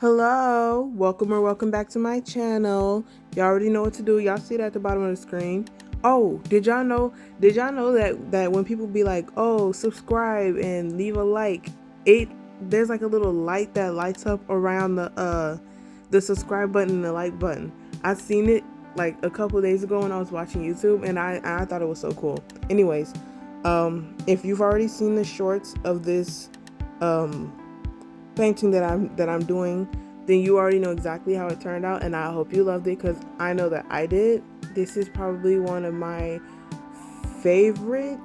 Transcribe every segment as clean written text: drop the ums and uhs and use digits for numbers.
Hello, welcome back to my channel. Y'all already know what to do. Y'all see it at the bottom of the screen. Oh, did y'all know that when people be like, "Oh, subscribe and leave a like," it there's like a little light that lights up around the subscribe button and the like button. I seen it like a couple days ago when I was watching YouTube, and I thought it was so cool. Anyways, if you've already seen the shorts of this um painting that I'm doing, then you already know exactly how it turned out, and I hope you loved it because I know that I did. This is probably one of my favorite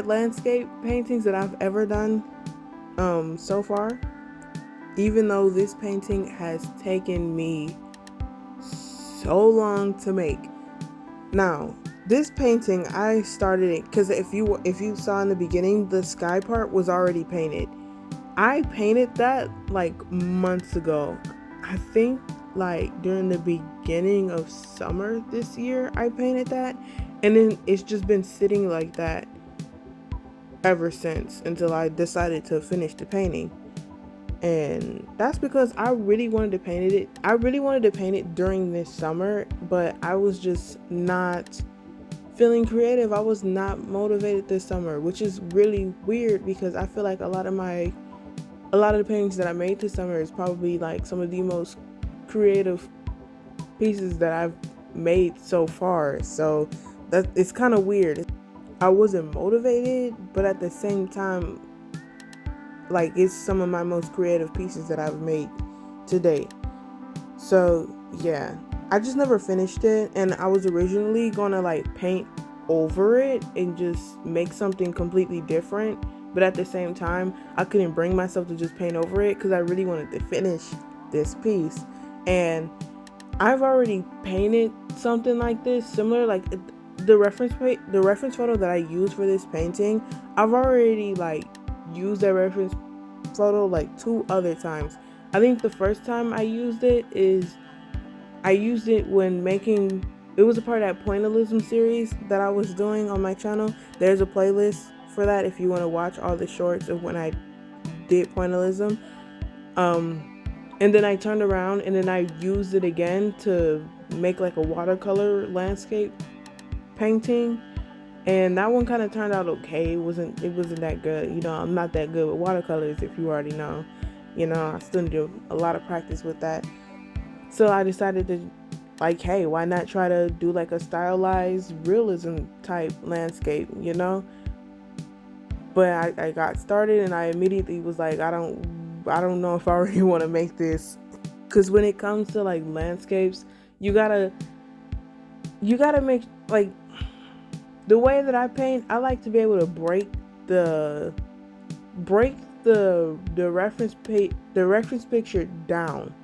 landscape paintings that I've ever done so far. Even though this painting has taken me so long to make. Now, this painting I started it because if you saw in the beginning, the sky part was already painted. I painted that like months ago. I think like during the beginning of summer this year, I painted that. And then it's just been sitting like that ever since until I decided to finish the painting. And that's because I really wanted to paint it. I really wanted to paint it during this summer, but I was just not feeling creative. I was not motivated this summer, which is really weird because I feel like a lot of the paintings that I made this summer is probably like some of the most creative pieces that I've made so far. So that it's kind of weird. I wasn't motivated, but at the same time, like it's some of my most creative pieces that I've made to date. So yeah, I just never finished it, and I was originally gonna like paint over it and just make something completely different. But at the same time, I couldn't bring myself to just paint over it because I really wanted to finish this piece. And I've already painted something like this, similar, like the reference photo that I used for this painting. I've already like used that reference photo like two other times. I think the first time I used it when making, it was a part of that pointillism series that I was doing on my channel. There's a playlist for that if you want to watch all the shorts of when I did pointillism. And then I turned around and then I used it again to make like a watercolor landscape painting. And that one kind of turned out okay. It wasn't that good. I'm not that good with watercolors, if you already know. I still need a lot of practice with that. So I decided to, like, hey, why not try to do like a stylized realism type landscape. But I got started and I immediately was like, I don't know if I really want to make this, because when it comes to like landscapes, you gotta make like, the way that I paint, I like to be able to the break the reference picture down.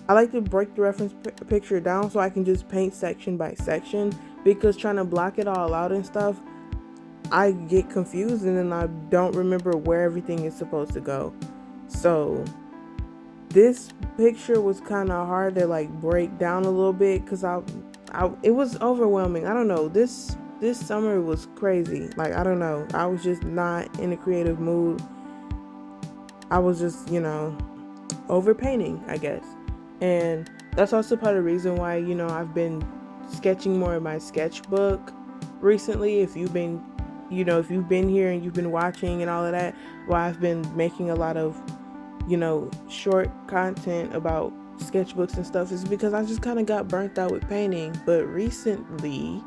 I like to break the reference picture down so I can just paint section by section, because trying to block it all out and stuff, I get confused and then I don't remember where everything is supposed to go. So this picture was kind of hard to like break down a little bit because it was overwhelming. I don't know. This summer was crazy. Like, I don't know. I was just not in a creative mood. I was just, over painting, I guess. And that's also part of the reason why, I've been sketching more in my sketchbook recently. If you've been here and you've been watching and all of that, why I've been making a lot of, short content about sketchbooks and stuff, is because I just kind of got burnt out with painting. But recently,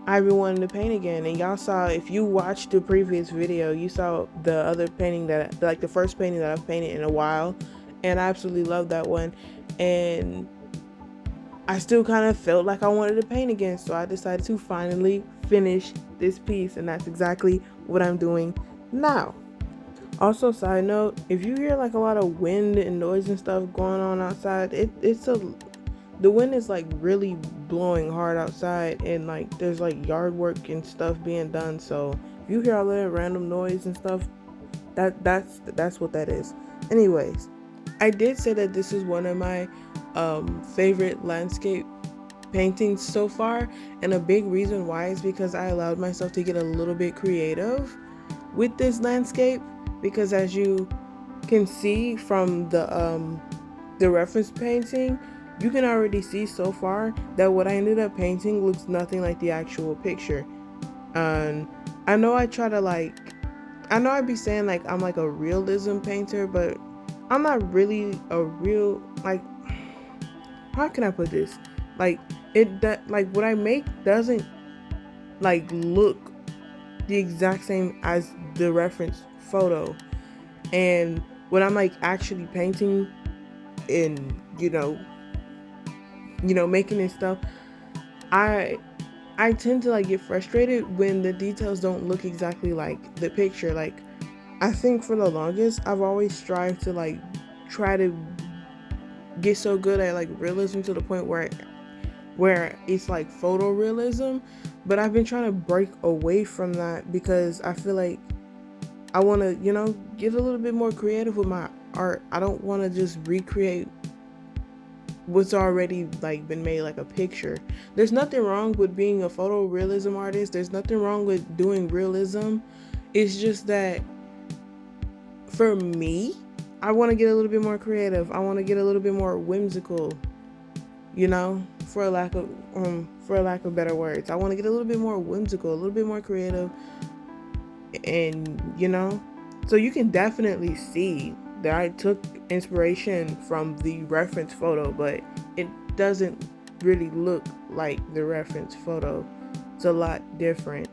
I've been wanting to paint again, and y'all saw, if you watched the previous video, you saw the other painting the first painting that I've painted in a while, and I absolutely love that one. And I still kind of felt like I wanted to paint again, so I decided to finally finish this piece, and that's exactly what I'm doing now. Also, side note, if you hear like a lot of wind and noise and stuff going on outside, the wind is like really blowing hard outside, and like there's like yard work and stuff being done. So if you hear all that random noise and stuff, that's what that is. Anyways, I did say that this is one of my favorite landscape paintings so far, and a big reason why is because I allowed myself to get a little bit creative with this landscape, because as you can see from the reference painting, you can already see so far that what I ended up painting looks nothing like the actual picture. And I know I try to like, I know I'd be saying like I'm like a realism painter, but I'm not really a real, like, how can I put this? Like, that like what I make doesn't like look the exact same as the reference photo. And when I'm like actually painting and making this stuff, I I tend to like get frustrated when the details don't look exactly like the picture. Like, I think for the longest I've always strived to like try to get so good at like realism to the point where it's like photorealism, but I've been trying to break away from that because I feel like I want to, get a little bit more creative with my art. I don't want to just recreate what's already like been made like a picture. There's nothing wrong with being a photorealism artist. There's nothing wrong with doing realism. It's just that for me, I want to get a little bit more creative. I want to get a little bit more whimsical, for a lack of better words. I want to get a little bit more whimsical, a little bit more creative, and so you can definitely see that I took inspiration from the reference photo, but it doesn't really look like the reference photo. It's a lot different,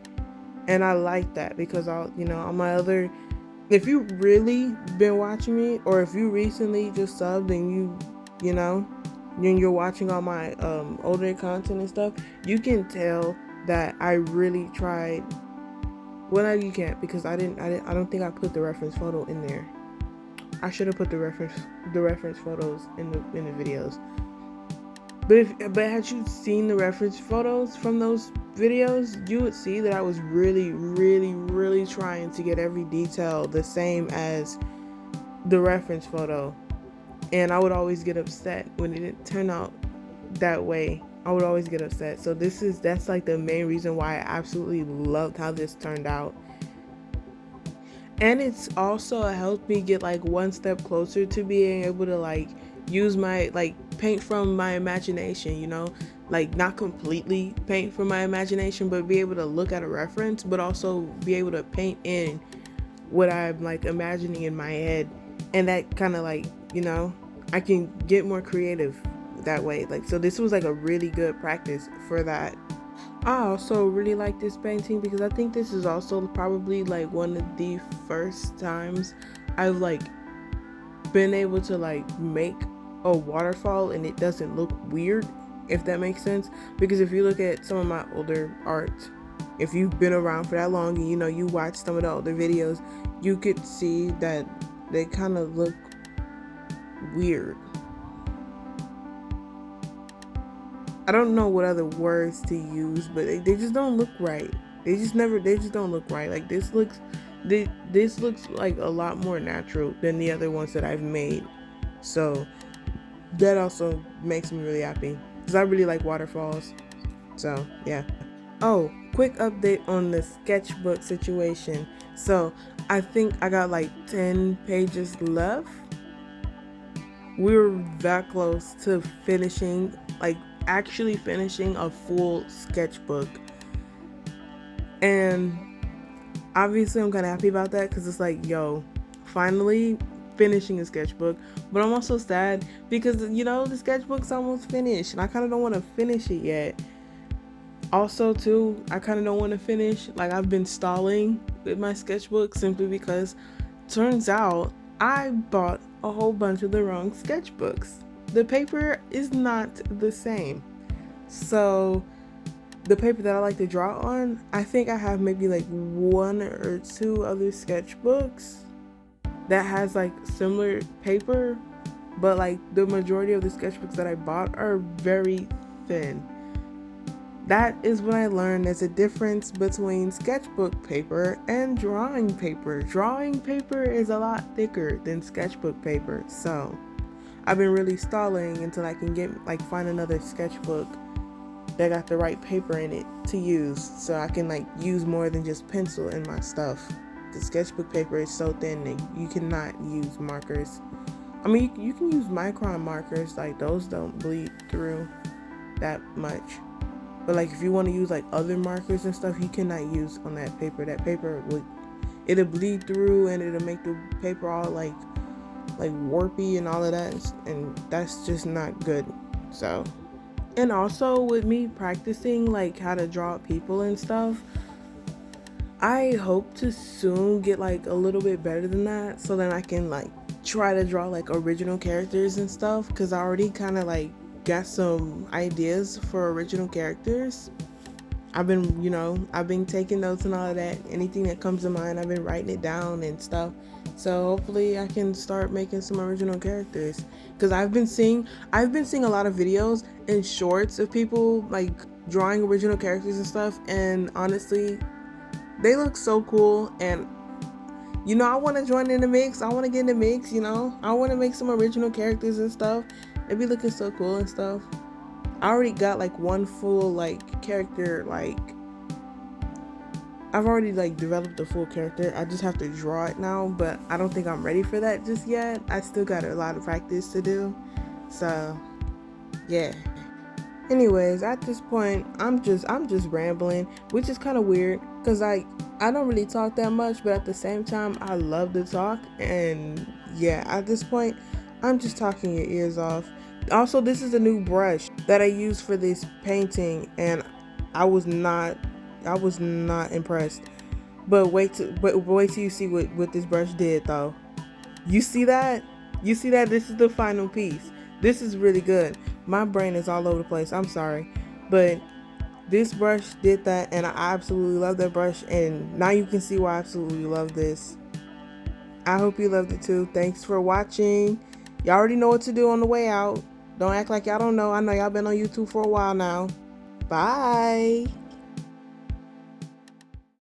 and I like that because on my other, if you really been watching me, or if you recently just subbed and you're watching all my older content and stuff, you can tell that I really tried. Well, no, you can't, because I don't think I put the reference photo in there. I should have put the reference photos in the videos. But had you seen the reference photos from those videos, you would see that I was really, really, really trying to get every detail the same as the reference photo. And I would always get upset when it didn't turn out that way. I would always get upset. So that's like the main reason why I absolutely loved how this turned out. And it's also helped me get like one step closer to being able to like use my like paint from my imagination, like not completely paint from my imagination, but be able to look at a reference, but also be able to paint in what I'm like imagining in my head. And that kind of like, I can get more creative that way. Like, so this was like a really good practice for that. I also really like this painting because I think this is also probably like one of the first times I've like been able to like make a waterfall and it doesn't look weird, if that makes sense. Because if you look at some of my older art, if you've been around for that long and you watch some of the older videos, you could see that they kind of look weird. I don't know what other words to use, but they just don't look right. They just don't look right. Like this looks like a lot more natural than the other ones that I've made. So that also makes me really happy because I really like waterfalls. So yeah. Oh, quick update on the sketchbook situation. So I think I got like 10 pages left. We were that close to finishing, like actually finishing a full sketchbook. And obviously I'm kind of happy about that because it's like, yo, finally finishing a sketchbook. But I'm also sad because the sketchbook's almost finished and I kind of don't want to finish it yet. Also too, I kind of don't want to finish, like I've been stalling with my sketchbook simply because turns out I bought a whole bunch of the wrong sketchbooks. The paper is not the same. So the paper that I like to draw on, I think I have maybe like one or two other sketchbooks that has like similar paper, but like the majority of the sketchbooks that I bought are very thin. That is when I learned there's a difference between sketchbook paper and drawing paper. Drawing paper is a lot thicker than sketchbook paper. So I've been really stalling until I can find another sketchbook that got the right paper in it to use, so I can like use more than just pencil in my stuff. the sketchbook paper is so thin that you cannot use markers. I mean, you can use micron markers, like those don't bleed through that much. But like if you want to use like other markers and stuff, you cannot use on that paper. That paper it'll bleed through and it'll make the paper all like warpy and all of that, and that's just not good. So, and also with me practicing like how to draw people and stuff, I hope to soon get like a little bit better than that, so then I can like try to draw like original characters and stuff, because I already kind of like got some ideas for original characters. I've been taking notes and all of that. Anything that comes to mind, I've been writing it down and stuff. So hopefully I can start making some original characters, because I've been seeing a lot of videos and shorts of people like drawing original characters and stuff, and honestly they look so cool, and I want to join in the mix. I want to get in the mix, I want to make some original characters and stuff. It'd be looking so cool and stuff. I already got like one full like character, like I've already like developed a full character. I just have to draw it now, but I don't think I'm ready for that just yet. I still got a lot of practice to do. So yeah. Anyways, at this point, I'm just rambling, which is kind of weird because I don't really talk that much, but at the same time, I love to talk. And yeah, at this point, I'm just talking your ears off. Also, this is a new brush that I used for this painting, and I was not impressed. But wait till you see what this brush did, though. You see that? This is the final piece. This is really good. My brain is all over the place. I'm sorry. But this brush did that, and I absolutely love that brush, and now you can see why I absolutely love this. I hope you loved it too. Thanks for watching. Y'all already know what to do on the way out. Don't act like y'all don't know. I know y'all been on YouTube for a while now. Bye.